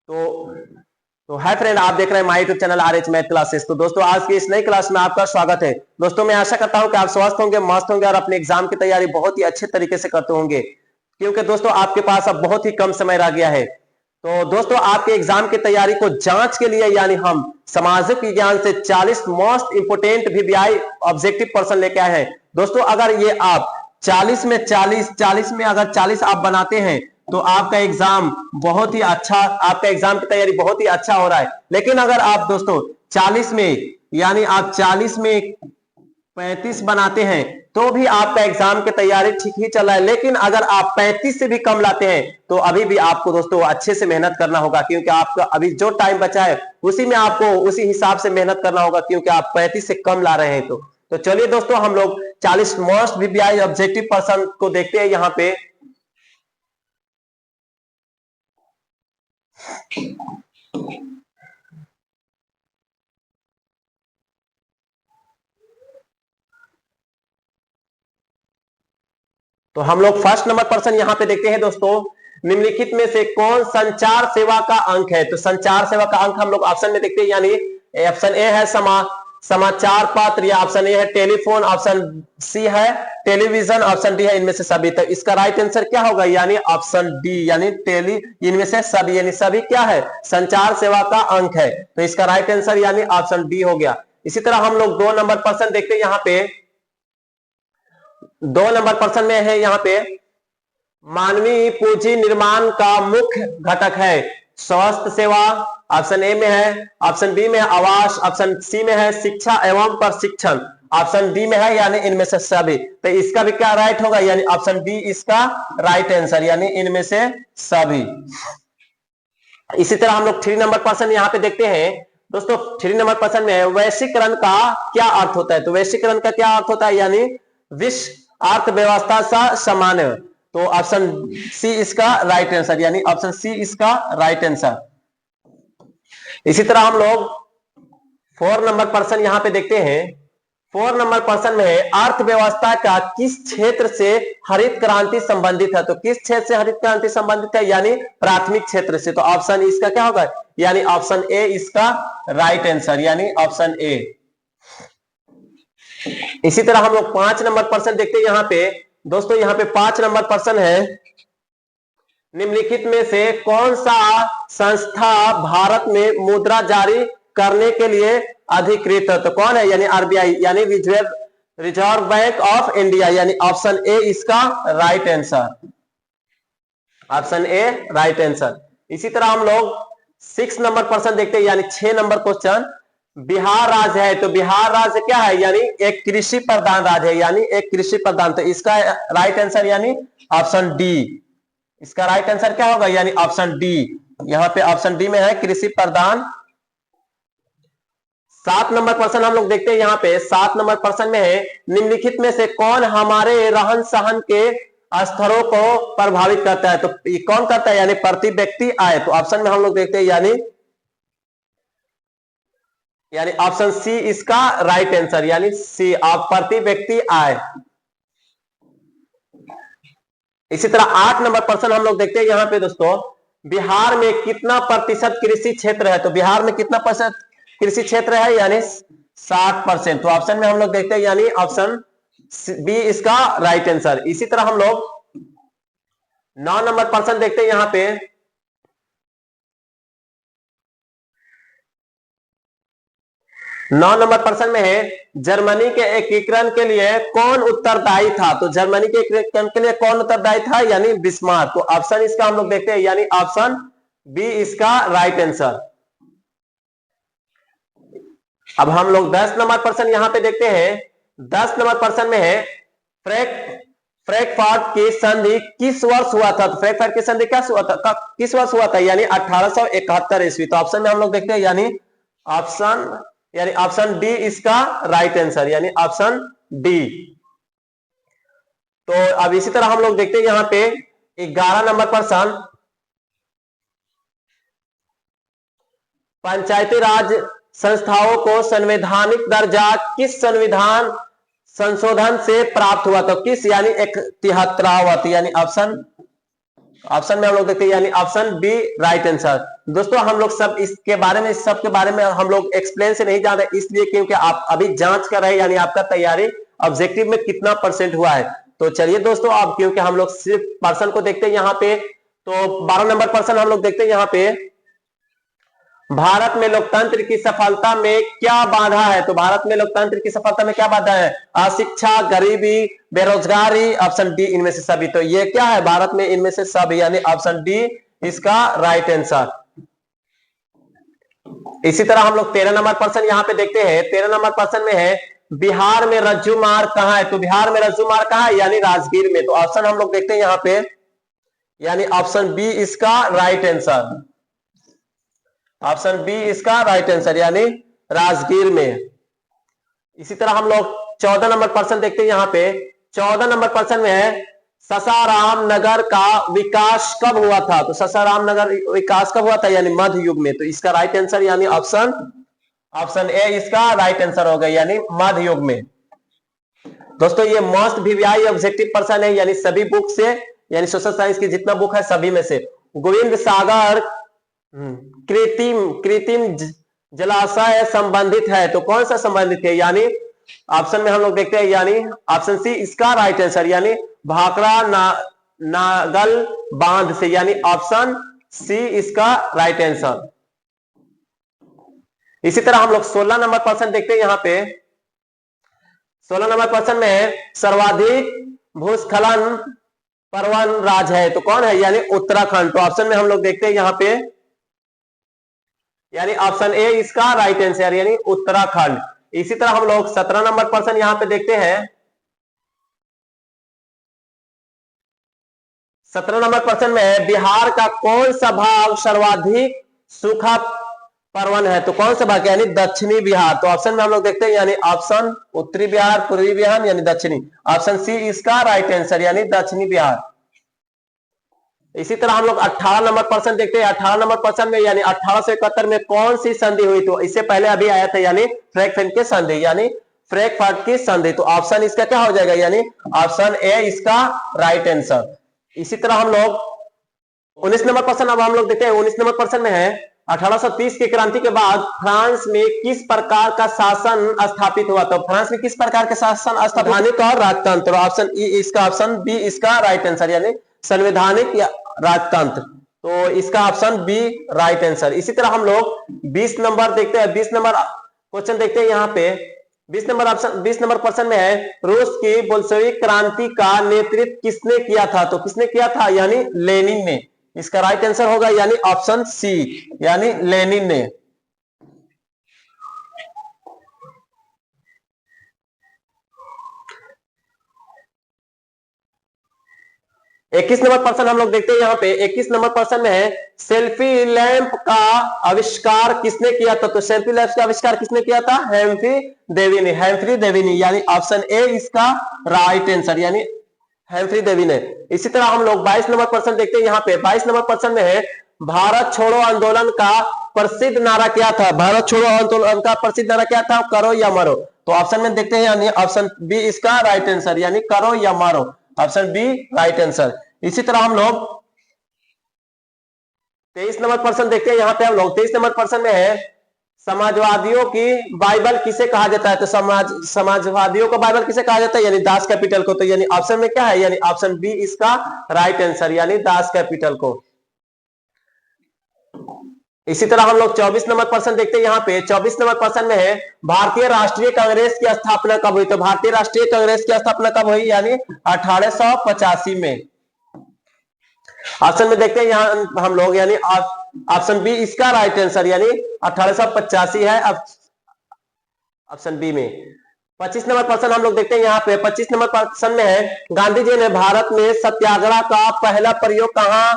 तो hi friend, आप देख रहे हैं my YouTube channel RH math classes. तो दोस्तों, आज की इस नई क्लास में आपका स्वागत है। दोस्तों, मैं आशा करता हूं कि आप स्वस्थ होंगे, मस्त होंगे और अपने एग्जाम की तैयारी बहुत ही अच्छे तरीके से करते होंगे, क्योंकि दोस्तों आपके पास अब बहुत ही कम समय रह गया है। तो दोस्तों, आपके एग्जाम की तैयारी को जांच के लिए यानी हम सामाजिक विज्ञान से 40 most important VBI objective person लेके आए हैं। दोस्तों, अगर ये आप 40 में 40 में अगर 40 आप बनाते हैं तो आपका एग्जाम बहुत ही अच्छा, आपका एग्जाम की तैयारी बहुत ही अच्छा हो रहा है। लेकिन अगर आप दोस्तों 40 में यानी आप 40 में 35 बनाते हैं तो भी आपका एग्जाम की तैयारी ठीक ही चल रहा है। लेकिन अगर आप 35 से भी कम लाते हैं तो अभी भी आपको दोस्तों अच्छे से मेहनत करना होगा, क्योंकि आपका अभी जो टाइम बचा है उसी में आपको उसी हिसाब से मेहनत करना होगा, क्योंकि आप 35 से कम ला रहे हैं। तो चलिए दोस्तों, हम लोग 40 मोस्ट VBI ऑब्जेक्टिव पर्सन को देखते हैं यहाँ पे। तो हम लोग फर्स्ट नंबर पर्सन यहाँ पे देखते हैं दोस्तों, निम्नलिखित में से कौन संचार सेवा का अंक है। तो संचार सेवा का अंक हम लोग ऑप्शन में देखते हैं, यानी ऑप्शन ए है समाचार पत्र, या ऑप्शन ए है टेलीफोन, ऑप्शन सी है टेलीविजन, ऑप्शन डी है इनमें से सभी। तो इसका राइट आंसर क्या होगा, यानी ऑप्शन डी, यानी इनमें से सभी, यानी सभी क्या है, संचार सेवा का अंक है। तो इसका राइट आंसर यानी ऑप्शन डी हो गया। इसी तरह हम लोग 2 नंबर पर्सन देखते हैं यहाँ पे। 2 नंबर पर्सन में है यहाँ पे, मानवीय पूंजी निर्माण का मुख्य घटक है स्वास्थ्य सेवा, ऑप्शन ए में है, ऑप्शन बी में है आवास, ऑप्शन सी में है शिक्षा एवं प्रशिक्षण, ऑप्शन डी में है यानी इनमें से सभी। तो इसका भी क्या राइट होगा, यानी ऑप्शन बी इसका राइट आंसर, यानी इनमें से सभी। इसी तरह हम लोग 3 नंबर पर्सन यहाँ पे देखते हैं दोस्तों। 3 नंबर पर्सन में है, वैश्वीकरण का क्या अर्थ होता है। तो वैश्वीकरण का क्या अर्थ होता है, यानी विश्व अर्थव्यवस्था सा सामान्य। तो ऑप्शन सी इसका राइट आंसर, यानी ऑप्शन सी इसका राइट आंसर। इसी तरह हम लोग 4 नंबर पर्सन यहां पे देखते हैं। 4 नंबर पर्सन में है, अर्थव्यवस्था का किस क्षेत्र से हरित क्रांति संबंधित है। तो किस क्षेत्र से हरित क्रांति संबंधित है, यानी प्राथमिक क्षेत्र से। तो ऑप्शन इसका क्या होगा, यानी ऑप्शन ए इसका राइट आंसर, यानी ऑप्शन ए। इसी तरह हम लोग 5 नंबर पर्सन देखते हैं यहाँ पे दोस्तों। यहाँ पे 5 नंबर पर्सन है, निम्नलिखित में से कौन सा संस्था भारत में मुद्रा जारी करने के लिए अधिकृत है। तो कौन है, यानी RBI, यानी रिजर्व बैंक ऑफ इंडिया, यानी ऑप्शन ए इसका right answer, option A right answer. इसी तरह हम लोग 6 नंबर पर्सन देखते हैं, यानी 6 नंबर क्वेश्चन, बिहार राज्य है। तो बिहार राज्य क्या है, यानी एक कृषि प्रधान राज्य है, यानी एक कृषि प्रधान। तो इसका राइट आंसर यानी ऑप्शन डी, इसका राइट आंसर क्या होगा, यानी ऑप्शन डी। यहां पे ऑप्शन डी में है कृषि प्रधान। 7 नंबर पर्सन हम लोग देखते हैं यहाँ पे। 7 नंबर पर्सन में है, निम्नलिखित में से कौन हमारे रहन सहन के स्तरों को प्रभावित करता है। तो ये कौन करता है, यानी प्रति व्यक्ति आय। तो ऑप्शन में हम लोग देखते हैं यानी ऑप्शन सी इसका राइट आंसर, यानी सी आप प्रति व्यक्ति आय। इसी तरह 8 नंबर पर्सन हम लोग देखते हैं यहाँ पे दोस्तों, बिहार में कितना प्रतिशत कृषि क्षेत्र है। तो बिहार में कितना प्रतिशत कृषि क्षेत्र है, यानी 60%। तो ऑप्शन में हम लोग देखते हैं, यानी ऑप्शन बी इसका राइट आंसर। इसी तरह हम लोग 9 नंबर पर्सन देखते हैं यहाँ पे। 9 नंबर पर्सन में है, जर्मनी के एकीकरण के लिए कौन उत्तरदायी था। तो जर्मनी के एकीकरण के लिए कौन उत्तरदायी था, यानी बिस्मार्क। तो ऑप्शन इसका हम लोग देखते हैं, यानी ऑप्शन बी इसका राइट आंसर। अब हम लोग 10 नंबर पर्सन यहां पे देखते हैं। 10 नंबर पर्सन में है, फ्रैंकफर्ट की संधि किस वर्ष हुआ था। तो फ्रैंकफर्ट की संधि किस वर्ष हुआ था, यानी 1871 ईस्वी। तो ऑप्शन में हम लोग देखते हैं, यानी ऑप्शन डी इसका राइट आंसर, यानी ऑप्शन डी। तो अब इसी तरह हम लोग देखते हैं यहां पे 11 नंबर पर्सन, पंचायती राज संस्थाओं को संवैधानिक दर्जा किस संविधान संशोधन से प्राप्त हुआ। तो किस, यानी 71वां, यानी ऑप्शन ऑप्शन में हम लोग देखते हैं यानी ऑप्शन बी राइट आंसर। दोस्तों हम लोग सब इसके बारे में, सब के बारे में हम लोग एक्सप्लेन से नहीं जान रहे, इसलिए क्योंकि आप अभी जांच कर रहे हैं, यानी आपका तैयारी ऑब्जेक्टिव में कितना परसेंट हुआ है। तो चलिए दोस्तों, अब क्योंकि हम लोग सिर्फ पर्सन को देखते हैं यहाँ पे, तो 12 नंबर पर्सन हम लोग देखते हैं यहाँ पे, भारत में लोकतंत्र की सफलता में क्या बाधा है। तो भारत में लोकतंत्र की सफलता में क्या बाधा है? अशिक्षा, गरीबी, बेरोजगारी, ऑप्शन डी इनमें से सभी। तो ये क्या है? भारत में इनमें से सभी, यानी ऑप्शन डी इसका राइट आंसर। इसी तरह हम लोग 13 नंबर पर्सन यहाँ पे देखते हैं। 13 नंबर पर्सन में है, बिहार में रज्जू मार्ग कहां है। तो बिहार में रज्जू मार्ग कहां है? यानी राजगीर में। तो ऑप्शन हम लोग देखते हैं यहाँ पे, यानी ऑप्शन बी इसका राइट आंसर। ऑप्शन बी इसका राइट आंसर, यानी राजगीर में। इसी तरह हम लोग 14 नंबर पर्सन देखते हैं यहाँ पे। 14 नंबर पर्सन में है, ससाराम नगर का विकास कब हुआ था। तो ससाराम नगर विकास कब हुआ था? यानी मध्य युग में। तो इसका राइट आंसर यानी ऑप्शन ए इसका राइट आंसर होगा, यानी मध्य युग में। दोस्तों ये मोस्ट वीवीआई ऑब्जेक्टिव पर्सन है, यानी सभी बुक से, यानी सोशल साइंस की जितना बुक है सभी में से। गोविंद सागर कृत्रिम जलाशय संबंधित है। तो कौन सा संबंधित है? यानी ऑप्शन में हम लोग देखते हैं, यानी ऑप्शन सी इसका राइट आंसर, यानी भाखड़ा नागल बांध से, यानी ऑप्शन सी इसका राइट आंसर। इसी तरह हम लोग 16 नंबर पर्सन देखते हैं यहाँ पे। 16 नंबर पर्सन में सर्वाधिक भूस्खलन पर्वन राज्य है। तो कौन है? यानी उत्तराखंड। तो ऑप्शन में हम लोग देखते हैं यहाँ पे, यानी ऑप्शन ए इसका राइट आंसर, यानी उत्तराखंड। इसी तरह हम लोग 17 नंबर पर्सन यहां पे देखते हैं। 17 नंबर पर्सन में, बिहार का कौन सा भाग सर्वाधिक सूखा पर्वन है। तो कौन सा भाग? यानी दक्षिणी बिहार। तो ऑप्शन में हम लोग देखते हैं, यानी ऑप्शन उत्तरी बिहार, पूर्वी बिहार, यानी दक्षिणी। ऑप्शन सी इसका राइट आंसर, यानी दक्षिणी बिहार। इसी तरह हम लोग 18 नंबर पर्सन देखते हैं। 18 नंबर पर्सन में, यानी 1871 में कौन सी संधि हुई। तो इससे पहले अभी आया था, यानी फ्रैंकफर्ट की संधि, यानी फ्रैंकफर्ट की संधि। तो ऑप्शन इसका क्या हो जाएगा? यानी ऑप्शन ए इसका राइट आंसर। इसी तरह हम लोग 19 नंबर पर्सन अब हम लोग देखते हैं। 19 नंबर पर्सन में है, 1830 की क्रांति के बाद फ्रांस में किस प्रकार का शासन स्थापित हुआ। तो फ्रांस में किस प्रकार का शासन स्थापित? संवैधानिक और राजतंत्र। ऑप्शन ई इसका, ऑप्शन बी इसका राइट आंसर, यानी संवैधानिक या राजतंत्र। तो इसका ऑप्शन बी राइट आंसर। इसी तरह हम लोग 20 नंबर देखते हैं। 20 नंबर क्वेश्चन देखते हैं यहाँ पे। 20 नंबर ऑप्शन, 20 नंबर पर्सन में है, रूस की बोल्शेविक क्रांति का नेतृत्व किसने किया था। तो किसने किया था? यानी लेनिन ने। इसका राइट आंसर होगा, यानी ऑप्शन सी, यानी लेनिन ने। इक्कीस नंबर पर्सन हम लोग देखते हैं यहाँ पे। 21 नंबर पर्सन में है, सेल्फी लैंप का आविष्कार किसने किया था। तो सेल्फी लैंप का आविष्कार किसने किया था? हेम्फ्री डेवी ने। हेम्फ्री डेवी ने, यानी ऑप्शन ए इसका राइट आंसर, यानी हेम्फ्री डेवी ने। इसी तरह हम लोग 22 नंबर पर्सन देखते हैं यहाँ पे। 22 नंबर पर्सन में है, भारत छोड़ो आंदोलन का प्रसिद्ध नारा क्या था। भारत छोड़ो आंदोलन का प्रसिद्ध नारा क्या था? करो या मरो। तो ऑप्शन में देखते हैं, यानी ऑप्शन बी इसका राइट आंसर, यानी करो या मारो। Option B right answer. इसी तरह हम लोग 23 नंबर पर्सन देखते हैं यहाँ पे। हम लोग 23 नंबर पर्सन में है, समाजवादियों की बाइबल किसे कहा जाता है। तो समाजवादियों को बाइबल किसे कहा जाता है? यानी दास कैपिटल को। तो यानी ऑप्शन में क्या है? यानी ऑप्शन बी इसका राइट आंसर, यानी दास कैपिटल को। इसी तरह हम लोग 24 नंबर पर्सन देखते हैं यहाँ पे। 24 नंबर पर्सन में है, भारतीय राष्ट्रीय कांग्रेस की स्थापना कब हुई। तो भारतीय राष्ट्रीय कांग्रेस की स्थापना कब हुई? यानी 1885 में। ऑप्शन में देखते हैं यहाँ हम लोग, यानी ऑप्शन बी इसका राइट आंसर, यानी 1885 है ऑप्शन बी में। 25 नंबर पर्सन हम लोग देखते हैं यहाँ पे। 25 नंबर पर्सन में है, गांधी जी ने भारत में सत्याग्रह का पहला प्रयोग कहां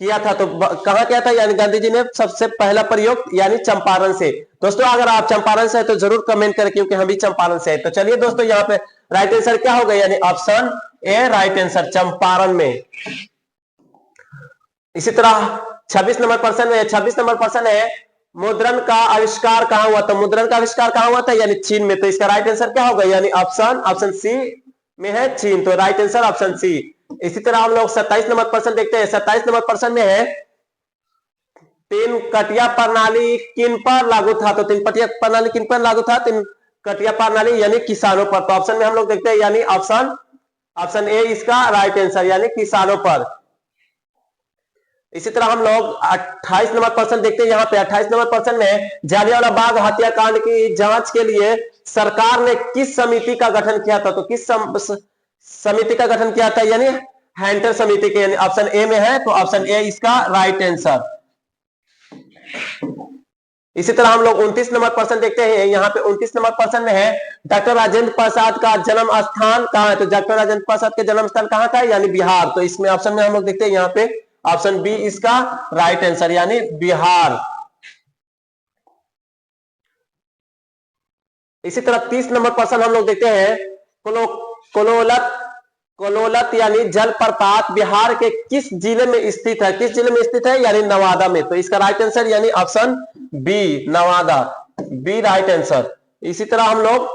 किया था। तो कहां किया था? यानी गांधी जी ने सबसे पहला प्रयोग, यानी चंपारण से। दोस्तों अगर आप चंपारण से है तो जरूर कमेंट करें, क्योंकि हम भी चंपारण से है। तो चलिए दोस्तों, यहाँ पे राइट आंसर क्या होगा? यानी option A right answer, Champaran में। इसी तरह 26 नंबर पर्सन में, 26 नंबर पर्सन है, मुद्रण का आविष्कार कहां हुआ। तो मुद्रण का आविष्कार कहां हुआ था? यानी चीन में। तो इसका राइट आंसर क्या होगा? यानी ऑप्शन सी में है चीन। तो राइट आंसर ऑप्शन सी। इसी तरह हम लोग 27 नंबर प्रश्न देखते हैं। 27 नंबर प्रश्न में है तीन कटिया प्रणाली किन पर लागू था? तो तीन कटिया प्रणाली किन पर लागू था? तीन कटिया प्रणाली यानी किसानों पर। तो ऑप्शन में हम लोग देखते हैं यानी ऑप्शन ए इसका राइट आंसर यानी किसानों पर। इसी तरह हम लोग 28 नंबर प्रश्न देखते हैं। यहाँ पे 28 नंबर प्रश्न में जलियांवाला बाग हत्याकांड की जांच के लिए सरकार ने किस समिति का गठन किया था? तो किस समिति का गठन किया था? यानी हैंटर समिति के, यानी ऑप्शन ए में है, तो ऑप्शन ए इसका राइट आंसर। इसी तरह हम लोग 29 नंबर प्रश्न देखते हैं। यहाँ पे 29 नंबर प्रश्न में है डॉक्टर राजेंद्र प्रसाद का जन्म स्थान कहाँ है? तो डॉक्टर राजेंद्र प्रसाद के जन्म स्थान कहाँ का है? यानी बिहार। तो इसमें ऑप्शन में हम लोग देखते हैं यहाँ पे ऑप्शन बी इसका राइट आंसर यानी बिहार। इसी तरह 30 नंबर प्रश्न हम लोग देखते हैं कोलोलत यानी जलप्रपात बिहार के किस जिले में स्थित है? किस जिले में स्थित है? यानी नवादा में। तो इसका राइट आंसर यानी option B Nawada, B right answer. इसी तरह हम लोग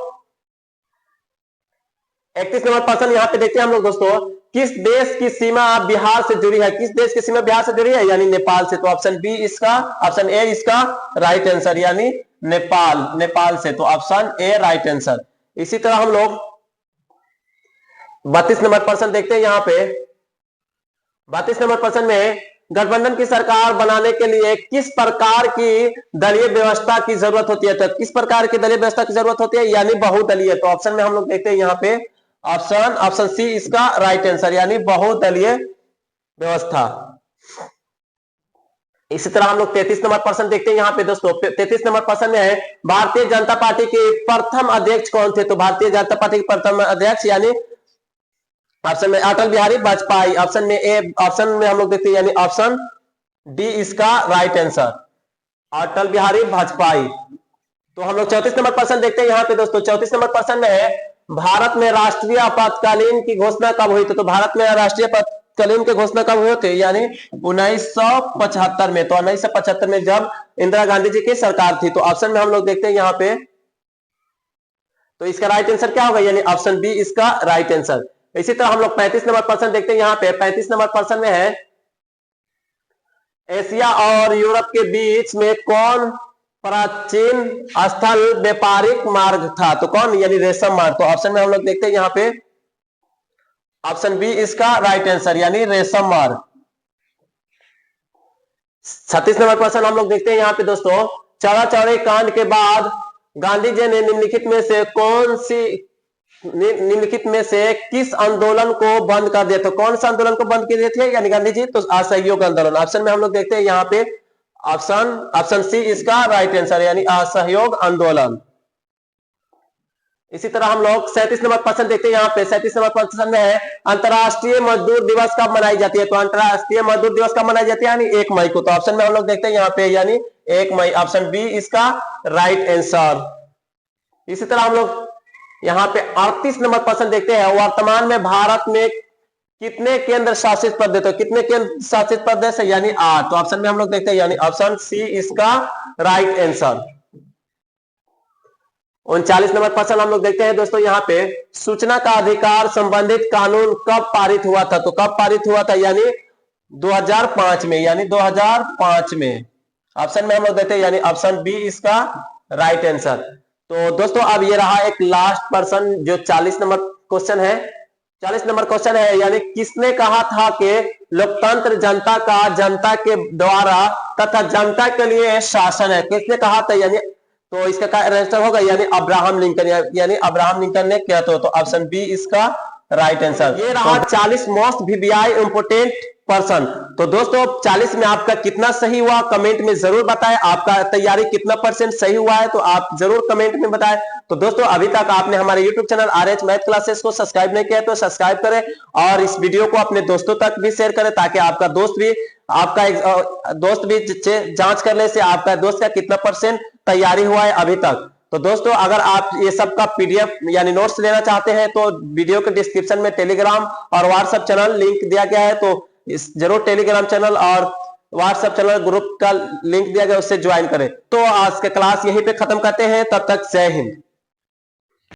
31 नंबर प्रश्न यहाँ पे देखते हैं हम लोग दोस्तों, किस देश की सीमा बिहार से जुड़ी है? किस देश की सीमा बिहार से जुड़ी है? यानी नेपाल से। तो ऑप्शन बी इसका, ऑप्शन ए इसका राइट आंसर यानी नेपाल, नेपाल से। तो ऑप्शन ए राइट आंसर। इसी तरह हम लोग 32 नंबर प्रश्न देखते हैं। यहाँ पे 32 नंबर प्रश्न में गठबंधन की सरकार बनाने के लिए किस प्रकार की दलीय व्यवस्था की जरूरत होती है? तो किस प्रकार की दलीय व्यवस्था की जरूरत होती है? यानी बहुदलीय। तो ऑप्शन में हम लोग देखते हैं यहाँ पे ऑप्शन सी इसका राइट आंसर यानी बहुदलीय व्यवस्था। इसी तरह हम लोग 33 नंबर प्रश्न देखते हैं। यहाँ पे दोस्तों 33 नंबर प्रश्न में है भारतीय जनता पार्टी के प्रथम अध्यक्ष कौन थे? तो भारतीय जनता पार्टी के प्रथम अध्यक्ष यानी ऑप्शन में अटल बिहारी वाजपेयी। ऑप्शन में हम लोग देखते हैं यानी ऑप्शन डी इसका राइट आंसर अटल बिहारी वाजपेयी। तो हम लोग 34 नंबर प्रश्न देखते हैं। यहाँ पे दोस्तों 34 नंबर प्रश्न में है भारत में राष्ट्रीय आपातकालीन की घोषणा कब हुई? तो भारत में राष्ट्रीय आपातकालीन की घोषणा कब हुए थे? यानी 1975 में। तो 1975 में जब इंदिरा गांधी जी की सरकार थी। तो ऑप्शन में हम लोग देखते हैं यहाँ पे, तो इसका राइट आंसर क्या होगा? यानी ऑप्शन बी इसका राइट आंसर। इसी तरह हम लोग 35 नंबर प्रश्न देखते हैं। यहाँ पे 35 नंबर प्रश्न में है एशिया और यूरोप के बीच में कौन प्राचीन स्थल व्यापारिक मार्ग था? तो कौन? यानी रेशम मार्ग। तो ऑप्शन में हम लोग देखते हैं यहाँ पे ऑप्शन बी इसका राइट आंसर यानी रेशम मार्ग। 36 नंबर प्रश्न हम लोग देखते हैं यहाँ पे दोस्तों, चौरा चौरी कांड के बाद गांधी जी ने निम्नलिखित में से किस आंदोलन को बंद कर दिया? तो कौन सा आंदोलन को बंद कर दिए थे यानी गांधी जी? तो असहयोग आंदोलन। ऑप्शन में हम लोग देखते हैं यहाँ पे ऑप्शन सी इसका राइट आंसर यानी असहयोग आंदोलन। इसी तरह हम लोग 37 नंबर प्रश्न देखते हैं। यहाँ पे 37 नंबर प्रश्न में है अंतरराष्ट्रीय मजदूर दिवस कब मनाई जाती है? तो अंतरराष्ट्रीय मजदूर दिवस कब मनाई जाती है? यानी 1 मई को। तो ऑप्शन में हम लोग देखते हैं यहाँ पे यानी 1 मई, ऑप्शन बी इसका राइट आंसर। इसी तरह हम लोग यहाँ पे 38 नंबर प्रश्न देखते हैं, वर्तमान में भारत में कितने केंद्र शासित प्रदेश? तो कितने केंद्र शासित प्रदेश है? यानी 8। तो ऑप्शन में हम लोग देखते हैं यानी ऑप्शन सी इसका राइट आंसर। 39 नंबर प्रश्न हम लोग देखते हैं दोस्तों, यहाँ पे सूचना का अधिकार संबंधित कानून कब पारित हुआ था? तो कब पारित हुआ था? यानी 2005 में, यानी 2005 में। ऑप्शन में हम लोग देखते हैं यानी ऑप्शन बी इसका राइट आंसर। तो दोस्तों अब ये रहा एक लास्ट पर्सन जो 40 नंबर क्वेश्चन है। 40 नंबर क्वेश्चन है यानी किसने कहा था कि लोकतंत्र जनता का जनता के द्वारा तथा जनता के लिए शासन है? किसने कहा था? यानी तो इसका आंसर होगा यानी अब्राहम लिंकन, यानी अब्राहम लिंकन ने किया। तो ऑप्शन बी इसका राइट आंसर। ये रहा 40 मोस्ट वीवीआई इंपोर्टेंट पर्सन। तो दोस्तों 40 में आपका कितना सही हुआ कमेंट में जरूर बताएं। आपका तैयारी कितना % सही हुआ है तो आप जरूर कमेंट में बताएं। तो दोस्तों अभी तक आपने हमारे YouTube channel RH math classes को सब्सक्राइब नहीं किया तो सब्सक्राइब करें और इस वीडियो को अपने दोस्तों तक भी शेयर करें ताकि आपका दोस्त भी जांच कर ले से आपका दोस्त का कितना % तैयारी हुआ है अभी तक। तो दोस्तों अगर आप ये सब का PDF यानी नोट्स लेना चाहते हैं तो वीडियो के डिस्क्रिप्शन में टेलीग्राम और व्हाट्सएप चैनल लिंक दिया गया है, तो जरूर टेलीग्राम चैनल और व्हाट्सएप चैनल ग्रुप का लिंक दिया गया उससे ज्वाइन करें। तो आज का क्लास यहीं पे खत्म करते हैं, तब तक जय हिंद।